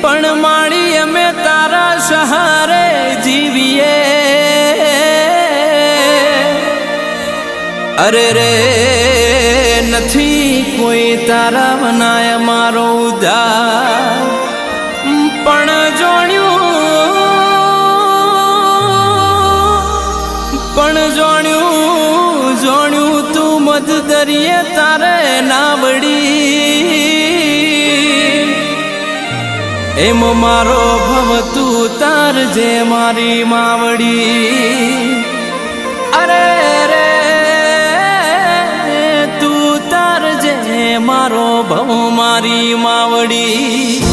પણ માડી અમે તારા સહારે જીવીએ અરે રે નથી કોઈ તારા બનાય મારો ઉધાર પણ જોણ્યું તું મધ દરિયે તારે ના વળી એમ મારો ભવ તું તાર જે મારી માવડી અરે રે તું તાર જે મારો ભવ મારી માવડી